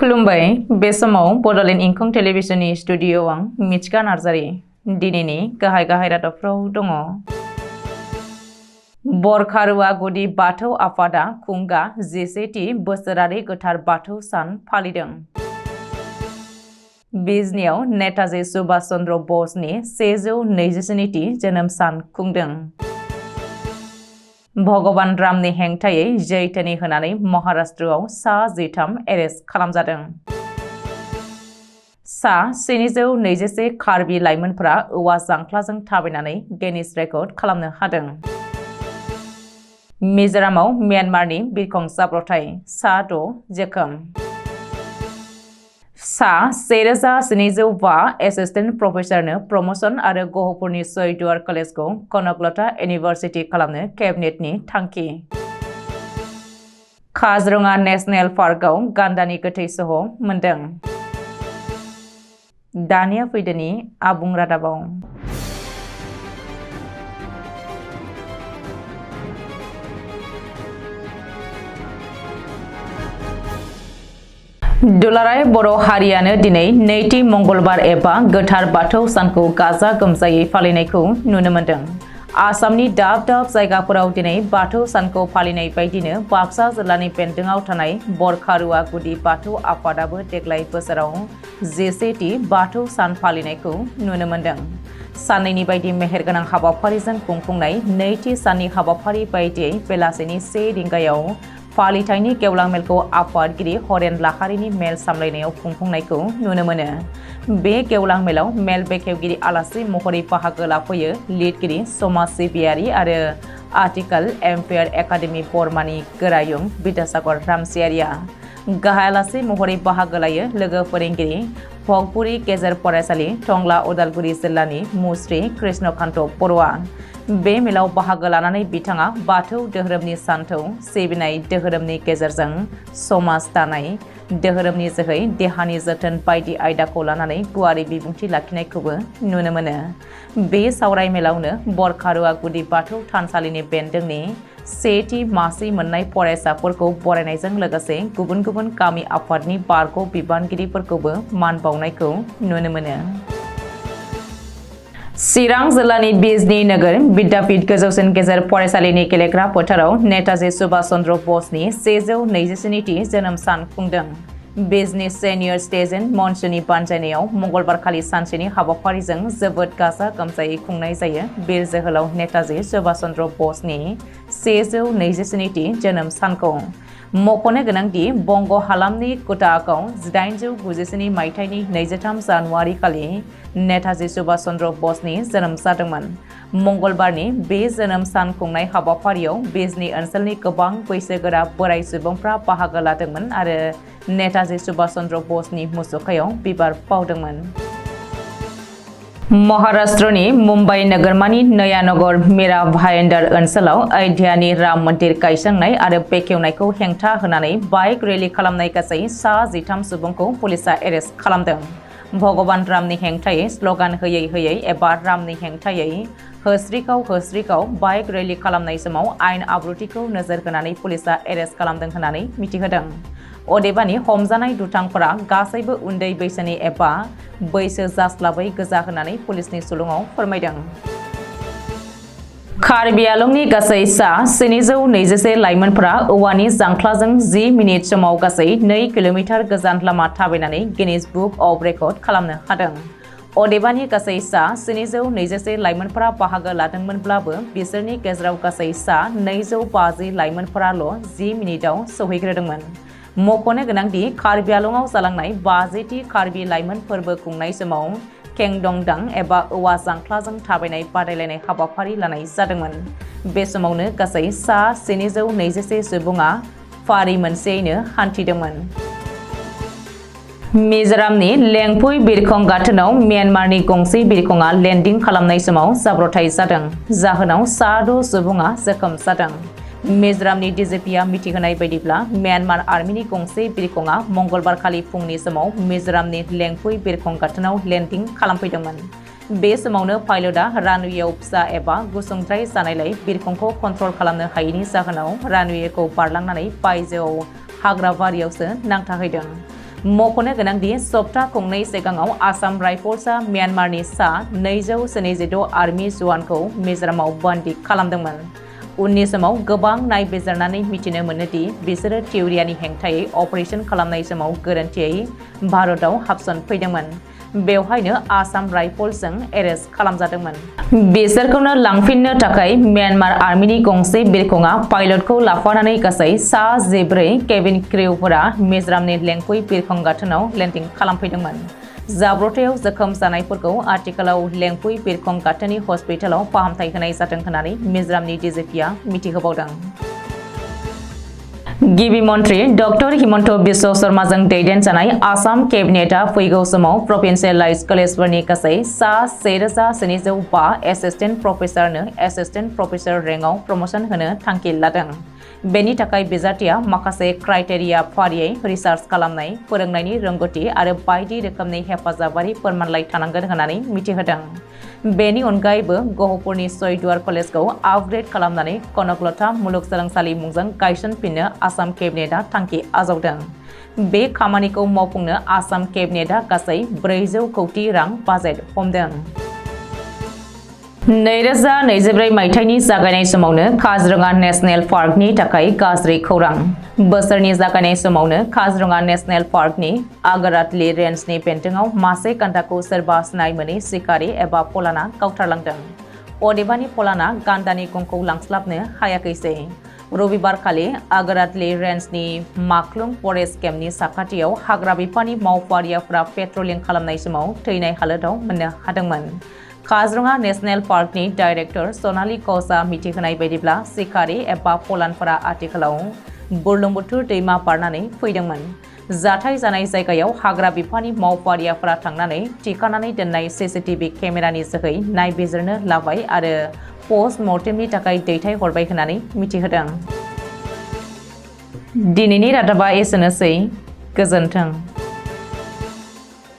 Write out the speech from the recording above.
खुलुमबाय बे समाव बडोलेण्ड इंखं टेलिभिजननि स्टुडिअ आं मिथिका नार्जारी दिनैनि गाहाय रादाबफ्राव दङ। बरखारुवा गुदि बाथौ आफादा खुंगा 11थि बोसोरारि गोथार बाथौ सान फालिदों। बिजनियाव नेताजी सुभाष चन्द्र बसनि 127थि जोनोम सान खुंदों। भगवान रामनि हेंथायै जैतोनि होनानै महाराष्ट्रआव सा 13 एरेस्ट खालामजादों। सा 721 कार्बि लाइमोनफोरा औवा जांख्लाजों थाबायनानै गिनिस रेकर्ड खालामनो हादों। मिजोरामाव म्यानमारनि बिरखं जाब्रबथाय सा 6 जोखोम। सा 1705 एसिस्टेन्ट प्रफेसारनो प्रमोशन आरो गहपुरनि सयदुवार कलेजखौ कनकलता इउनिभार्सिटि खालामनो केबिनेटनि थांखि। काजिरङा नेशनेल पार्कआव गान्दानि गोथै सह मोनदों। दानिया फैदोनि आबुं रादाबाव। दुलाराय बर' हारियानो दिनै नैथि मंगलबार एबा गोथार बाथौ सानखौ गाजा गोमजायै फालिनायखौ नुनो मोन्दों। आसामनि दाब दाब जायगाफोराव दिनै बाथौ सानखौ फालिनाय बायदिनो बाक्सा जिल्लानि बेन्दोङाव थानाय बरखारुवा गुदि बाथौ आफादाबो देग्लाय बोसोराव 11थि बाथौ सान फालिनायखौ नुनो मोन्दों। साननैनि बायदि मेहेरगोनां हाबाफारिजों खुंफुंनाय नैथि साननि हाबाफारि बायदियै बेलासिनि 1 रिंगायाव फालिथायनि गेवलां मेलखौ आफादगिरि हरेन लाहारिनि मेल सामलायनायाव खुंफुंनायखौ नुनो मोनो। बे गेवलां मेलाव मेल बेखेवगिरि आलासि महरै बाहागो लाफैयो लिरगिरि समाज सिबियारि आरो आथिखाल एम्पायार एकाडेमि बर्मानि गोरायुं बिद्यासागर रामसियारिया। गाहाय आलासि महरै बाहागो लायो लोगो फोरोंगिरि भगपुरी गेजेर फरायसालि टंला उदालगुरि जिल्लानि मुस्रि कृष्णकान्त बर'आ। बे मेलाव बाहागो लानानै बिथाङा बाथौ धोरोमनि सानथौ सिबिनाय, धोरोमनि गेजेरजों समाज दानाय, धोरोमनि जोहै देहानि जोथोन बायदि आयदाखौ लानानै गुवारै बिबुंथि लाखिनायखौबो नुनो मोनो। बे सावराय मेलावनो बरखारुवा गुदि बाथौ थानसालिनि बेन्दोंनि 1थि मासि मोननाय फरायसाफोरखौ बरायनायजों लोगोसे गुबुन गुबुन गामि आफादनि बारग' बिबानगिरिफोरखौबो मान बावनायखौ नुनो मोनो। चिरां जिल्लानि बिजनी नोगोर विद्यापीठ गोजौसिन गेजेर फरायसालिनि गेलेग्रा फोथाराव नेताजी सुभाष चन्द्र बसनि 127थि जोनोम सान खुंदों। बिजनी सेनियर स्टेजेन्ट मन्चनि बानजायनायाव मंगलबारखालि सानसेनि हाबाफारिजों जोबोद गाजा गोमजायै खुंनाय जायो। बिर जोहोलाव नेताजी सुभाष चन्द्र बसनि 127थि जोनोम सानखौ। मख'नो गोनांदि बंग हालामनि कुटाआव 1897 मायथाइनि 23 जानुवारि खालि नेताजी सुभाष चन्द्र बसनि जोनोम जादोंमोन। मंगलबारनि बे जोनोम सान खुंनाय हाबाफारियाव बिजनी ओनसोलनि गोबां बैसोगोरा बोराइ सुबुंफ्रा बाहागो लादोंमोन आरो नेताजी सुभाष चन्द्र बसनि मुसुखायाव बिबार बावदोंमोन। महाराष्ट्रनि मुम्बाइ नोगोरमानि नयानगर मीरा भायेन्डार ओनसोलाव अयोध्यानि राम मन्दिर गायसंनाय आरो बेखेवनायखौ हेंथा होनानै बाइक रेलि खालामनाय गासै सा 13 सुबुंखौ पुलिसआ एरेस्ट खालामदों। भगवान रामनि हेंथायै स्लगान होयै होयै एबा रामनि हेंथायै होस्रिखाव बाइक रेलि खालामनाय समाव आयेन आब्रुथिखौ नोजोर होनानै पुलिसआ एरेस्ट खालामदों होननानै मिथिहोदों। अदेबानि हमजानाय दुथांफोरा गासैबो उन्दै बैसोनि एबा बैसो जास्लाबै गोजा होननानै पुलिसनि सुलुङाव फोरमायदों। कार्बि आंलंनि गासै सा 721 लाइमोनफोरा औवानि जांख्लाजों 10 मिनिट समाव गासै 2 किल'मिटार गोजान लामा थाबायनानै गिनिस बुक अफ रेकर्ड खालामनो हादों। अदेबानि गासै सा 721 लाइमोनफोरा बाहागो लादोंमोनब्लाबो बिसोरनि गेजेराव गासै सा 250 लाइमोनफोराल' 10 मिनिटआव सौहैग्रोदोंमोन। मख'नो गोनांदि कार्बि आंलंआव जालांनाय 50थि कार्बि लाइमोन फोरबो खुंनाय समाव केंदंदां एबा औवा जांख्लाजों थाबायनाय बादायलायनाय हाबाफारि लानाय जादोंमोन। बे समावनो गासै सा 721 सुबुङा फारि मोनसेयैनो हान्थिदोंमोन। मिजोरामनि लेंपुई बिरखं गाथोनाव म्यानमारनि गंसे बिरखंआ लेन्डिं खालामनाय समाव जाब्रबथाय जादों। जाहोनाव सा 6 सुबुङा जोखोम जादों। मिजोरामनि डिजिपिआ मिथिहोनाय बायदिब्ला म्यानमार आर्मिनि गंसे बिरखंआ मंगलबारखालि फुंनि समाव मिजोरामनि लेंपुई बिरखं गाथोनाव लेन्डिं खालामफैदोंमोन। बे समावनो पाइलटआ रानवेयाव फिसा एबा गुसुंद्राय जानायलाय बिरखंखौ कन्ट्रल खालामनो हायैनि जाहोनाव रानवेखौ बारलांनानै बायजोआव हाग्राबारियावसो नांथाहैदों। मख'नो गोनांदि सप्ता गंनै सिगाङाव आसाम राइफल्सआ म्यानमारनि सा 296 आर्मि जवानखौ मिजोरामाव बन्दी खालामदोंमोन। उननि समाव गोबां नायबिजिरनानै मिथिनो मोनोदि बिसोरो थिउरियानि हेंथायै अपारेशन खालामनाय समाव गोरोन्थियै भारतआव हाबसनफैदोंमोन। बेवहायनो आसाम राइफल्सजों एरेस्ट खालामजादोंमोन। बिसोरखौनो लांफिननो थाखाय म्यानमार आर्मिनि गंसे बिरखंआ पाइलटखौ लाफानानै गासै सा 14 केबिन क्रिउफोरा मिजोरामनि लेंकुइ बिरखं गाथोनाव लेन्डिं खालामफैदोंमोन। जाब्रबथायाव जोखोम जानायफोरखौ आथिखालाव लेंकुइ बिरखं गाथोननि हस्पिटालाव फाहामथाय होनाय जादों होननानै मिजोरामनि डिजिपिआ मिथिहोबावदों। गिबि मन्त्रि डक्टर हिमन्त बिश्व शर्माजों दैदेनजानाय आसाम केबिनेटआ फैगौ समाव प्रभिन्सियेलाइज कलेजफोरनि गासै सा 1705 एसिस्टेन्ट प्रफेसारनो एसिस्टेन्ट प्रफेसार रेंकआव प्रमोशन होनो थांखि लादों। बेनि थाखाय बिजाथिया माखासे क्राइटेरिया फारियै रिसार्च खालामनाय, फोरोंनायनि रोंग'थि आरो बायदि रोखोमनि हेफाजाबारि फोरमानलाइ थानांगोन होननानै मिथिहोदों। बेनि अनगायैबो गहपुरनि सयदुवार कलेजखौ आपग्रेड खालामनानै कनकलता मुलुगसोलोंसालि मुंजों गायसनफिननो आसाम केबिनेटआ थांखि आजावदों। बे खामानिखौ मावफुंनो आसाम केबिनेटआ गासै 400 कौटि रां बाजेट हमदों। 2024 मायथाइनि जागायनाय समावनो काजिरङा नेशनेल पार्कनि थाखाय गाज्रि खौरां। बोसोरनि जागायनाय समावनो काजिरङा नेशनेल पार्कनि आगरातली रेन्जनि बेन्दोंआव मासे गान्दाखौ सोरबा सिनाय मोनै सिखारि एबा फलाना गावथारलांदों। अदेबानि फलाना गान्दानि गंखौ लांस्लाबनो हायाखैसै। रबिबारखालि आगरातली रेन्जनि माखलुं फरेस्ट केम्पनि साखाथियाव हाग्रा बिफाननि मावफारियाफोरा पेट्रलिं खालामनाय समाव थैनाय हालोदाव मोननो हादोंमोन। काजिरङा नेशनेल पार्कनि डाइरेक्टर सनाली घोषआ मिथिहोनाय बायदिब्ला सिखारि एबा फलानफोरा आथिखालाव बुरलुंबुथुर दैमा बारनानै फैदोंमोन। जाथाय जानाय जायगायाव हाग्रा बिफाननि मावफारियाफोरा थांनानै थिखानानै दोननाय सीसीटीवी केमेरानि जोहै नायबिजिरनो लाबाय आरो पस्ट मर्टेमनि थाखाय दैथायहरबाय होननानै मिथिहोदों। दिनैनि रादाबा एसेनोसै। गोजोन्थों।